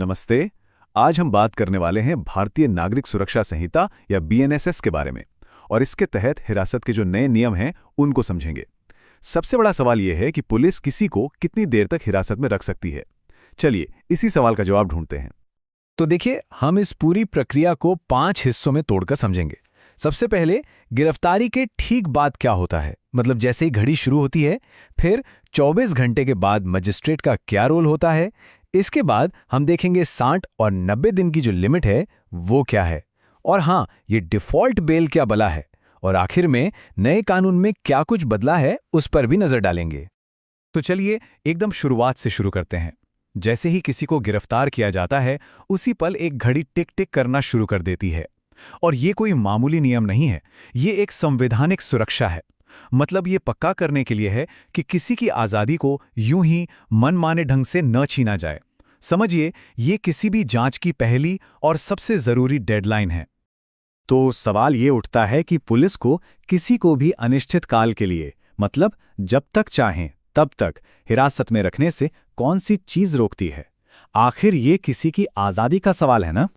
नमस्ते। आज हम बात करने वाले हैं भारतीय नागरिक सुरक्षा संहिता या बीएनएसएस के बारे में और इसके तहत हिरासत के जो नए नियम हैं उनको समझेंगे। सबसे बड़ा सवाल यह है कि पुलिस किसी को कितनी देर तक हिरासत में रख सकती है। चलिए इसी सवाल का जवाब ढूंढते हैं। तो देखिए, हम इस पूरी प्रक्रिया को 5 हिस्सों में तोड़कर समझेंगे। सबसे पहले गिरफ्तारी के ठीक बाद क्या होता है, मतलब जैसे ही घड़ी शुरू होती है। फिर 24 घंटे के बाद मजिस्ट्रेट का क्या रोल होता है। इसके बाद हम देखेंगे 60 और 90 दिन की जो लिमिट है वो क्या है, और हाँ, ये डिफ़ॉल्ट बेल क्या बला है, और आखिर में नए कानून में क्या कुछ बदला है उस पर भी नजर डालेंगे। तो चलिए एकदम शुरुआत से शुरू करते हैं। जैसे ही किसी को गिरफ्तार किया जाता है उसी पल एक घड़ी टिक टिक करना शुरू कर देती है। और ये कोई मामूली नियम नहीं है, ये एक संवैधानिक सुरक्षा है। मतलब ये पक्का करने के लिए है कि किसी की आज़ादी को यूं ही मनमाने ढंग से न छीना जाए। समझिए, ये किसी भी जांच की पहली और सबसे ज़रूरी डेडलाइन है। तो सवाल ये उठता है कि पुलिस को किसी को भी अनिश्चित काल के लिए, मतलब जब तक चाहें तब तक हिरासत में रखने से कौन सी चीज़ रोकती है? आखिर ये किसी की आज़ादी का सवाल है ना?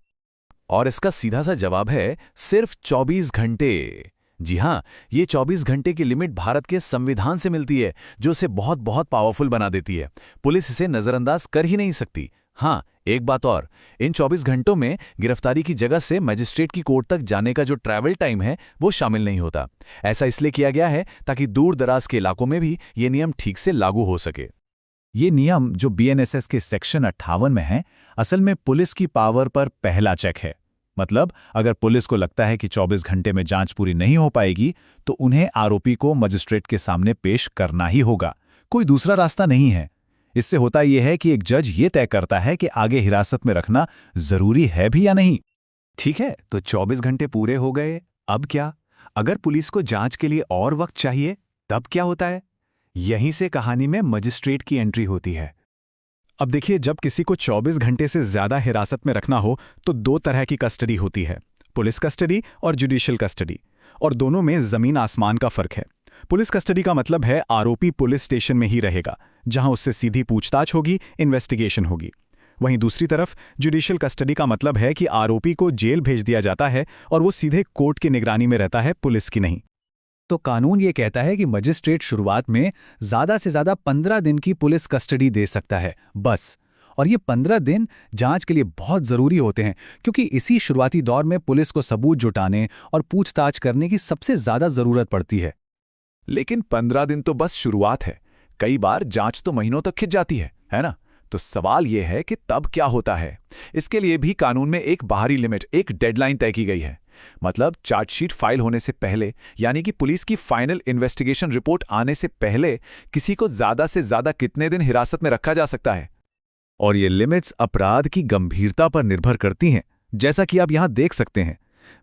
और इसका सीधा सा जवाब है सिर्फ 24 घंटे। जी हाँ, ये 24 घंटे की लिमिट भारत के संविधान से मिलती है, जो इसे बहुत बहुत पावरफुल बना देती है। पुलिस इसे नज़रअंदाज कर ही नहीं सकती। हाँ, एक बात और, इन 24 घंटों में गिरफ्तारी की जगह से मजिस्ट्रेट की कोर्ट तक जाने का जो ट्रैवल टाइम है वो शामिल नहीं होता। ऐसा इसलिए किया गया है ताकि दूर दराज के इलाकों में भी ये नियम ठीक से लागू हो सके। ये नियम जो बीएनएसएस के सेक्शन 58 में है, असल में पुलिस की पावर पर पहला चेक है। मतलब अगर पुलिस को लगता है कि 24 घंटे में जांच पूरी नहीं हो पाएगी तो उन्हें आरोपी को मजिस्ट्रेट के सामने पेश करना ही होगा, कोई दूसरा रास्ता नहीं है। इससे होता यह है कि एक जज ये तय करता है कि आगे हिरासत में रखना जरूरी है भी या नहीं। ठीक है, तो 24 घंटे पूरे हो गए, अब क्या? अगर पुलिस को जांच के लिए और वक्त चाहिए तब क्या होता है? यहीं से कहानी में मजिस्ट्रेट की एंट्री होती है। अब देखिए, जब किसी को 24 घंटे से ज्यादा हिरासत में रखना हो तो दो तरह की कस्टडी होती है, पुलिस कस्टडी और जुडिशियल कस्टडी। और दोनों में जमीन आसमान का फर्क है। पुलिस कस्टडी का मतलब है आरोपी पुलिस स्टेशन में ही रहेगा, जहां उससे सीधी पूछताछ होगी, इन्वेस्टिगेशन होगी। वहीं दूसरी तरफ जुडिशियल कस्टडी का मतलब है कि आरोपी को जेल भेज दिया जाता है और वो सीधे कोर्ट की निगरानी में रहता है, पुलिस की नहीं। तो कानून ये कहता है कि मजिस्ट्रेट शुरुआत में ज़्यादा से ज़्यादा 15 दिन की पुलिस कस्टडी दे सकता है, बस। और ये 15 दिन जांच के लिए बहुत ज़रूरी होते हैं, क्योंकि इसी शुरुआती दौर में पुलिस को सबूत जुटाने और पूछताछ करने की सबसे ज़्यादा ज़रूरत पड़ती है। लेकिन 15 दिन तो बस शुरुआत है, कई बार जांच तो महीनों तक खिंच जाती है ना? तो सवाल यह है कि तब क्या होता है। इसके लिए भी कानून में एक बाहरी लिमिट, एक डेडलाइन तय की गई है। मतलब चार्जशीट फाइल होने से पहले, यानी कि पुलिस की फाइनल इन्वेस्टिगेशन रिपोर्ट आने से पहले किसी को ज्यादा से ज्यादा कितने दिन हिरासत में रखा जा सकता है। और ये लिमिट्स अपराध की गंभीरता पर निर्भर करती हैं, जैसा कि आप यहां देख सकते हैं।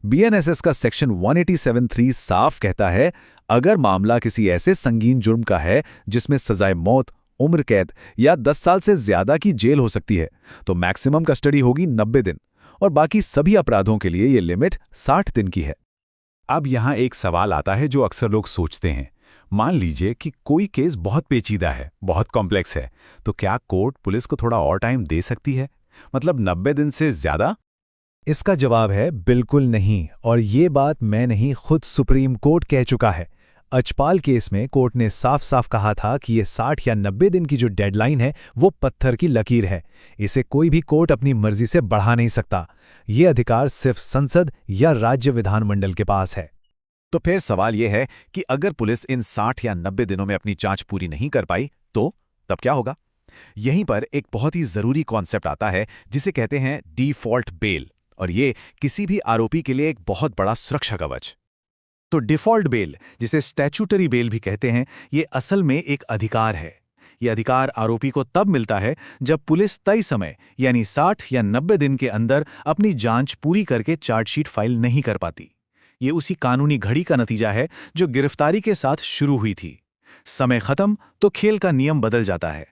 बीएनएसएस का सेक्शन 187(3) साफ कहता है, अगर मामला किसी ऐसे संगीन जुर्म का है जिसमें सजाए मौत, उम्र कैद या 10 साल से ज्यादा की जेल हो सकती है, तो मैक्सिमम कस्टडी होगी 90 दिन, और बाकी सभी अपराधों के लिए ये लिमिट 60 दिन की है। अब यहां एक सवाल आता है जो अक्सर लोग सोचते हैं। मान लीजिए कि कोई केस बहुत पेचीदा है, बहुत कॉम्प्लेक्स है, तो क्या कोर्ट पुलिस को थोड़ा और टाइम दे सकती है, मतलब 90 दिन से ज्यादा? इसका जवाब है बिल्कुल नहीं, और ये बात मैं नहीं, खुद सुप्रीम कोर्ट कह चुका है। अचपाल केस में कोर्ट ने साफ साफ कहा था कि ये 60 या 90 दिन की जो डेडलाइन है वो पत्थर की लकीर है, इसे कोई भी कोर्ट अपनी मर्जी से बढ़ा नहीं सकता। ये अधिकार सिर्फ संसद या राज्य विधानमंडल के पास है। तो फिर सवाल ये है कि अगर पुलिस इन 60 या 90 दिनों में अपनी जांच पूरी नहीं कर पाई तो तब क्या होगा? यहीं पर एक बहुत ही जरूरी कॉन्सेप्ट आता है जिसे कहते हैं डिफॉल्ट बेल, और ये किसी भी आरोपी के लिए एक बहुत बड़ा सुरक्षा कवच। तो डिफ़ॉल्ट बेल, जिसे स्टैच्यूटरी बेल भी कहते हैं, ये असल में एक अधिकार है। ये अधिकार आरोपी को तब मिलता है जब पुलिस तय समय यानी 60 या 90 दिन के अंदर अपनी जांच पूरी करके चार्जशीट फाइल नहीं कर पाती। ये उसी कानूनी घड़ी का नतीजा है जो गिरफ्तारी के साथ शुरू हुई थी। समय खत्म तो खेल का नियम बदल जाता है।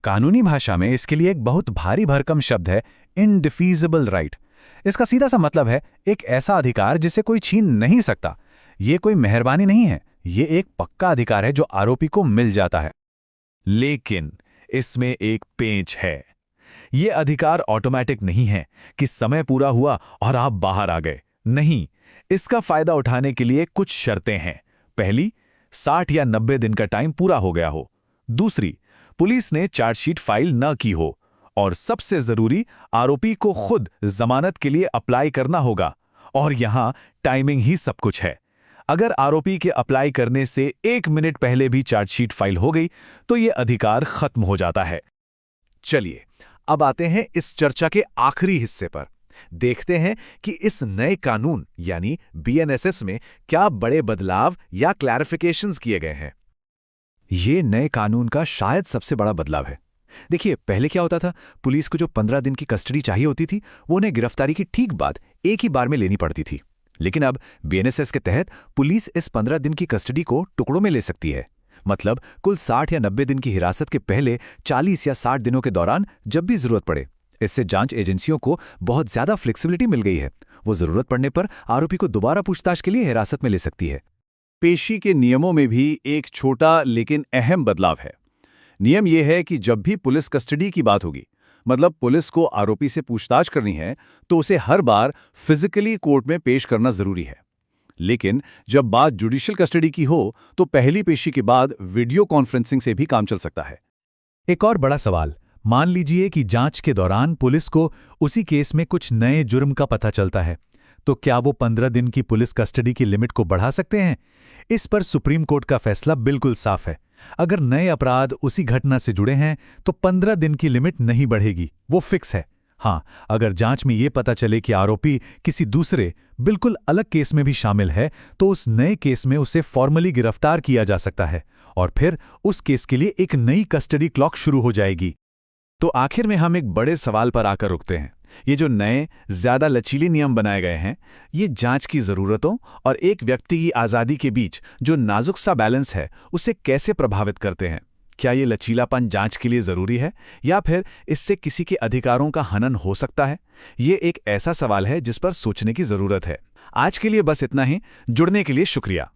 कानूनी भाषा में इसके लिए एक बहुत भारी भरकम शब्द है, इनडिफीजिबल राइट। इसका सीधा सा मतलब है एक ऐसा अधिकार जिसे कोई छीन नहीं सकता। ये कोई मेहरबानी नहीं है, ये एक पक्का अधिकार है जो आरोपी को मिल जाता है। लेकिन इसमें एक पेंच है। ये अधिकार ऑटोमेटिक नहीं है कि समय पूरा हुआ और आप बाहर आ गए। नहीं, इसका फायदा उठाने के लिए कुछ शर्तें हैं। पहली, 60 या 90 दिन का टाइम पूरा हो गया हो। दूसरी, पुलिस ने चार्जशीट फाइल न की हो। और सबसे जरूरी, आरोपी को खुद जमानत के लिए अप्लाई करना होगा। और यहां टाइमिंग ही सब कुछ है। अगर आरोपी के अप्लाई करने से 1 मिनट पहले भी चार्जशीट फाइल हो गई तो यह अधिकार खत्म हो जाता है। चलिए, अब आते हैं इस चर्चा के आखिरी हिस्से पर। देखते हैं कि इस नए कानून यानी बीएनएसएस में क्या बड़े बदलाव या क्लैरिफिकेशंस किए गए हैं। ये नए कानून का शायद सबसे बड़ा बदलाव है। देखिए, पहले क्या होता था, पुलिस को जो 15 दिन की कस्टडी चाहिए होती थी वो उन्हें गिरफ्तारी की ठीक बाद एक ही बार में लेनी पड़ती थी। लेकिन अब बीएनएसएस के तहत पुलिस इस 15 दिन की कस्टडी को टुकड़ों में ले सकती है। मतलब कुल 60 या 90 दिन की हिरासत के पहले 40 या 60 दिनों के दौरान जब भी जरूरत पड़े। इससे जांच एजेंसियों को बहुत ज्यादा फ्लेक्सिबिलिटी मिल गई है। वो जरूरत पड़ने पर आरोपी को दोबारा पूछताछ के लिए हिरासत में ले सकती है। पेशी के नियमों में भी एक छोटा लेकिन अहम बदलाव है। नियम यह है कि जब भी पुलिस कस्टडी की बात होगी, मतलब पुलिस को आरोपी से पूछताछ करनी है, तो उसे हर बार फिजिकली कोर्ट में पेश करना जरूरी है। लेकिन जब बात जुडिशियल कस्टडी की हो तो पहली पेशी के बाद वीडियो कॉन्फ्रेंसिंग से भी काम चल सकता है। एक और बड़ा सवाल, मान लीजिए कि जांच के दौरान पुलिस को उसी केस में कुछ नए जुर्म का पता चलता है, तो क्या वो 15 दिन की पुलिस कस्टडी की लिमिट को बढ़ा सकते हैं? इस पर सुप्रीम कोर्ट का फैसला बिल्कुल साफ है। अगर नए अपराध उसी घटना से जुड़े हैं तो 15 दिन की लिमिट नहीं बढ़ेगी, वो फिक्स है। हाँ, अगर जांच में ये पता चले कि आरोपी किसी दूसरे बिल्कुल अलग केस में भी शामिल है तो उस नए केस में उसे फॉर्मली गिरफ्तार किया जा सकता है और फिर उस केस के लिए एक नई कस्टडी क्लॉक शुरू हो जाएगी। तो आखिर में हम एक बड़े सवाल पर आकर रुकते हैं। ये जो नए, ज्यादा लचीले नियम बनाए गए हैं, ये जांच की जरूरतों और एक व्यक्ति की आज़ादी के बीच जो नाजुक सा बैलेंस है, उसे कैसे प्रभावित करते हैं? क्या ये लचीलापन जांच के लिए जरूरी है या फिर इससे किसी के अधिकारों का हनन हो सकता है? ये एक ऐसा सवाल है जिस पर सोचने की जरूरत है। आज के लिए बस इतना ही। जुड़ने के लिए शुक्रिया।